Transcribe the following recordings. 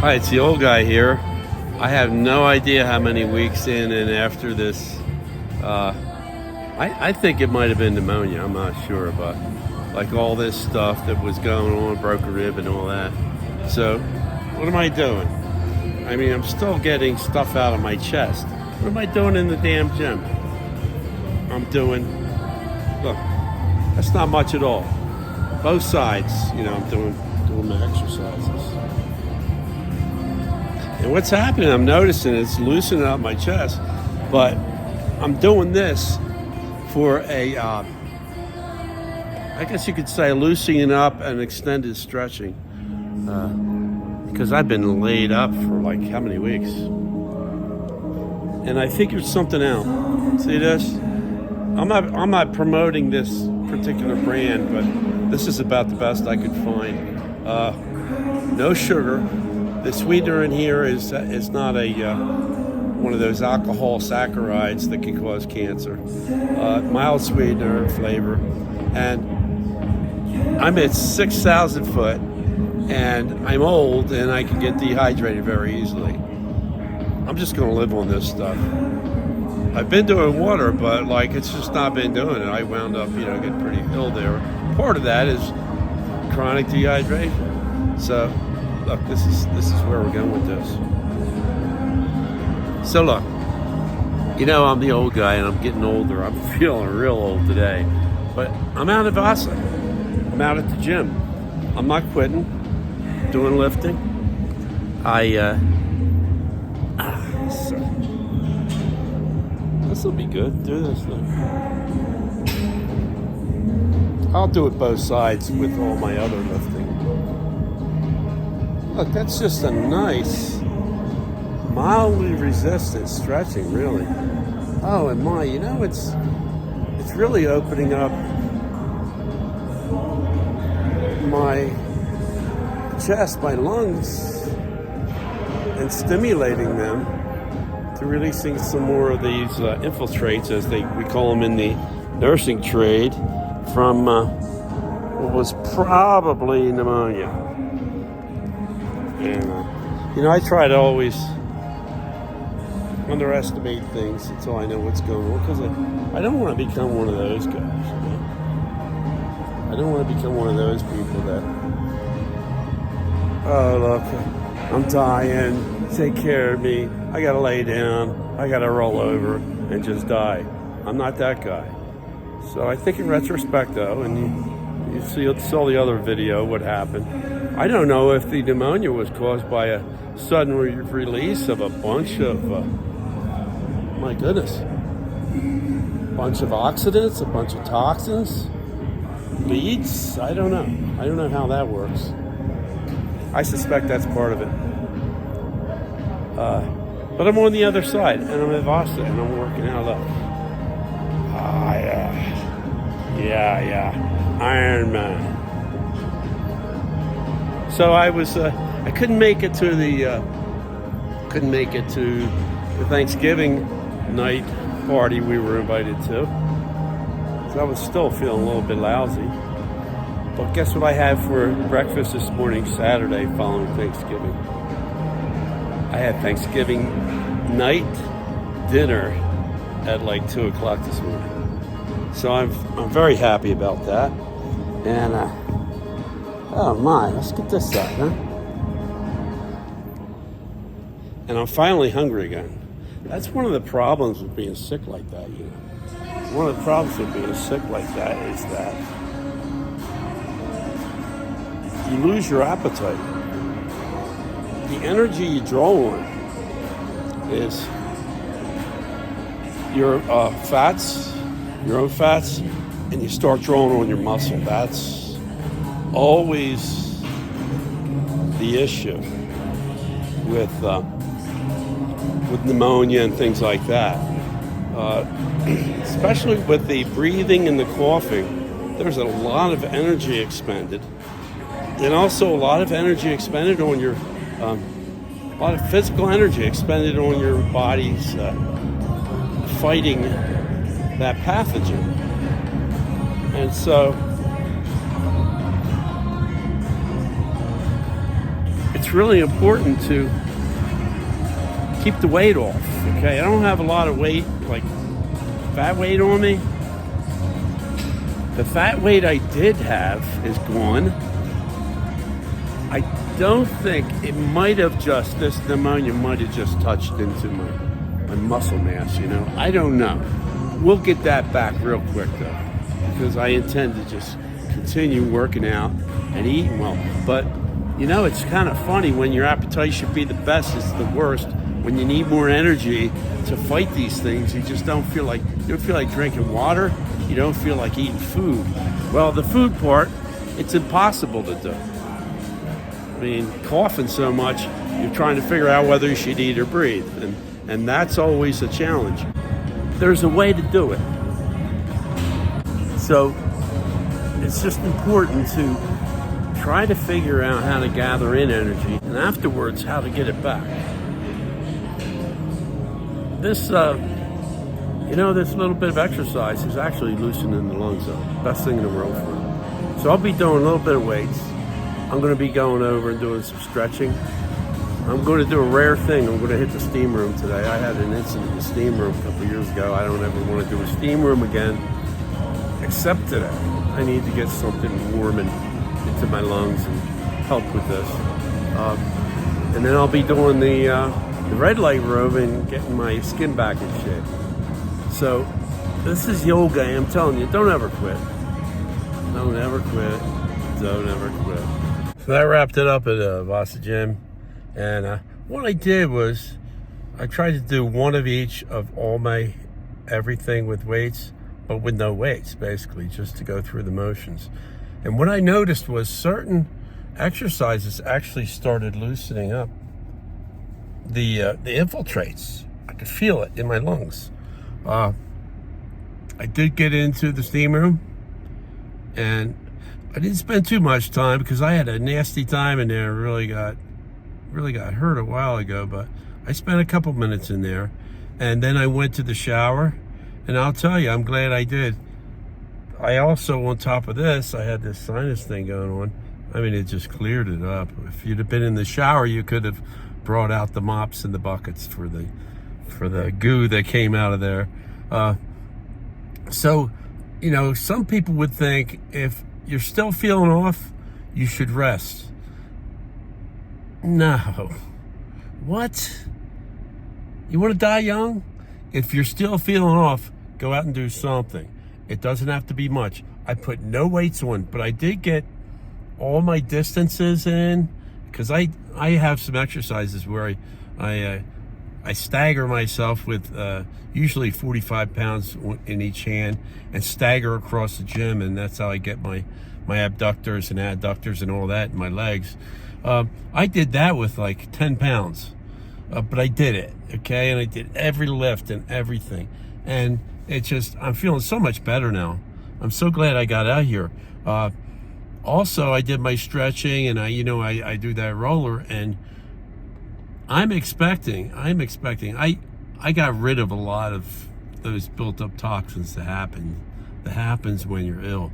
Hi, it's the old guy here. I have no idea how many weeks in and after this. I think it might have been pneumonia. I'm not sure, but like all this stuff that was going on, broke a rib and all that. So, what am I doing? I mean, I'm still getting stuff out of my chest. What am I doing in the damn gym? I'm doing, look, that's not much at all. Both sides, I'm doing my exercises. And what's happening, I'm noticing it's loosening up my chest, but I'm doing this for I guess you could say loosening up and extended stretching, because I've been laid up for like how many weeks? And I figured something out. See this? I'm not promoting this particular brand, but this is about the best I could find. No sugar. The sweetener in here is not one of those alcohol saccharides that can cause cancer. Mild sweetener flavor, and I'm at 6,000 foot, and I'm old, and I can get dehydrated very easily. I'm just going to live on this stuff. I've been doing water, but it's just not been doing it. I wound up, getting pretty ill there. Part of that is chronic dehydration. So. Look, this is where we're going with this. So look, I'm the old guy and I'm getting older. I'm feeling real old today. But I'm out of Vasa. I'm out at the gym. I'm not quitting. Doing lifting. This will be good. Do this thing. I'll do it both sides with all my other lifting. Look, that's just a nice, mildly resistant stretching, really. Oh, and it's really opening up my chest, my lungs, and stimulating them to releasing some more of these infiltrates, as we call them in the nursing trade, from what was probably pneumonia. And, I try to always underestimate things until I know what's going on, because I don't want to become one of those guys. I don't want to become one of those people that, oh, look, I'm dying, take care of me, I got to lay down, I got to roll over and just die. I'm not that guy. So I think in retrospect, though, and you saw the other video, what happened. I don't know if the pneumonia was caused by a sudden release of a bunch of, my goodness, a bunch of oxidants, a bunch of toxins, leads. I don't know. I don't know how that works. I suspect that's part of it. But I'm on the other side, and I'm at Vasa, and I'm working out. Look. Yeah. Iron Man. So I couldn't make it to the Thanksgiving night party we were invited to. So I was still feeling a little bit lousy. But guess what I had for breakfast this morning, Saturday, following Thanksgiving? I had Thanksgiving night dinner at 2 o'clock this morning. So I'm very happy about that. And oh my, let's get this out, huh? And I'm finally hungry again. That's one of the problems with being sick like that, One of the problems with being sick like that is that you lose your appetite. The energy you draw on is your fats, your own fats, and you start drawing on your muscle. That's always the issue with pneumonia and things like that. Especially with the breathing and the coughing, there's a lot of energy expended, and also a lot of energy expended on your, a lot of physical energy expended on your body's fighting that pathogen. And so it's really important to keep the weight off. Okay, I don't have a lot of weight, like fat weight on me. The fat weight I did have is gone. I don't think it might have just, this pneumonia might have just touched into my muscle mass, you know. I don't know. We'll get that back real quick though, because I intend to just continue working out and eating well. But you know, it's kind of funny when your appetite should be the best, it's the worst. When you need more energy to fight these things, you just don't feel like, you don't feel like drinking water, you don't feel like eating food. Well, the food part, it's impossible to do. I mean, coughing so much, you're trying to figure out whether you should eat or breathe. And that's always a challenge. There's a way to do it. So it's just important to try to figure out how to gather in energy and afterwards how to get it back. This, you know, this little bit of exercise is actually loosening the lungs up. Best thing in the world for me. So I'll be doing a little bit of weights. I'm going to be going over and doing some stretching. I'm going to do a rare thing. I'm going to hit the steam room today. I had an incident in the steam room a couple of years ago. I don't ever want to do a steam room again, except today. I need to get something warm into my lungs and help with this. And then I'll be doing the red light room and getting my skin back in shape. So this is yoga. I'm telling you, don't ever quit. Don't ever quit. Don't ever quit. So that wrapped it up at Vasa Gym. And what I did was I tried to do one of each of all my everything with weights, but with no weights, basically, just to go through the motions. And what I noticed was certain exercises actually started loosening up the infiltrates. I could feel it in my lungs. I did get into the steam room, and I didn't spend too much time because I had a nasty time in there. Really got hurt a while ago, but I spent a couple minutes in there, and then I went to the shower, and I'll tell you, I'm glad I did. I also, on top of this, I had this sinus thing going on. I mean, it just cleared it up. If you'd have been in the shower, you could have brought out the mops and the buckets for the goo that came out of there. So, you know, some people would think if you're still feeling off, you should rest. No. What? You want to die young? If you're still feeling off, go out and do something. It doesn't have to be much. I put no weights on, but I did get all my distances in, because I have some exercises where I stagger myself with usually 45 pounds in each hand and stagger across the gym, and that's how I get my abductors and adductors and all that in my legs. I did that with like 10 pounds, but I did it, okay? And I did every lift and everything. And I'm feeling so much better now. I'm so glad I got out here. Also, I did my stretching, and I do that roller, and I'm expecting, I got rid of a lot of those built up toxins that happens when you're ill.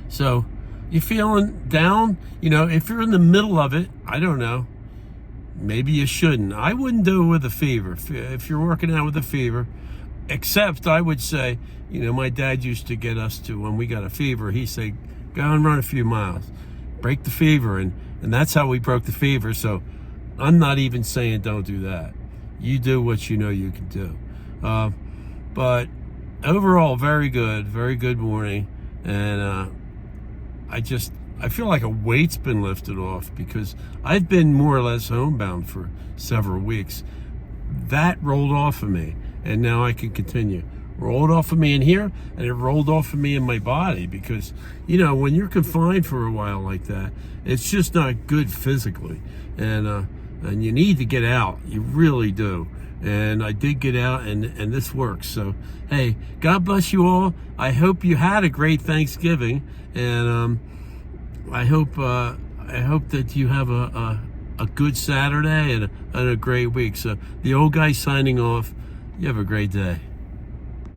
So, you feeling down? You know, if you're in the middle of it, I don't know, maybe you shouldn't. I wouldn't do it with a fever. If you're working out with a fever, except I would say, you know, my dad used to get us to, when we got a fever, he'd say, go and run a few miles, break the fever. And that's how we broke the fever. So I'm not even saying don't do that. You do what you know you can do. But overall, very good morning. And I feel like a weight's been lifted off, because I've been more or less homebound for several weeks. That rolled off of me, and now I can continue. Rolled off of me in here, and it rolled off of me in my body, because, you know, when you're confined for a while like that, it's just not good physically. And you need to get out. You really do. And I did get out, and this works. So, hey, God bless you all. I hope you had a great Thanksgiving, and I hope that you have a good Saturday and a great week. So, the old guy signing off. You have a great day.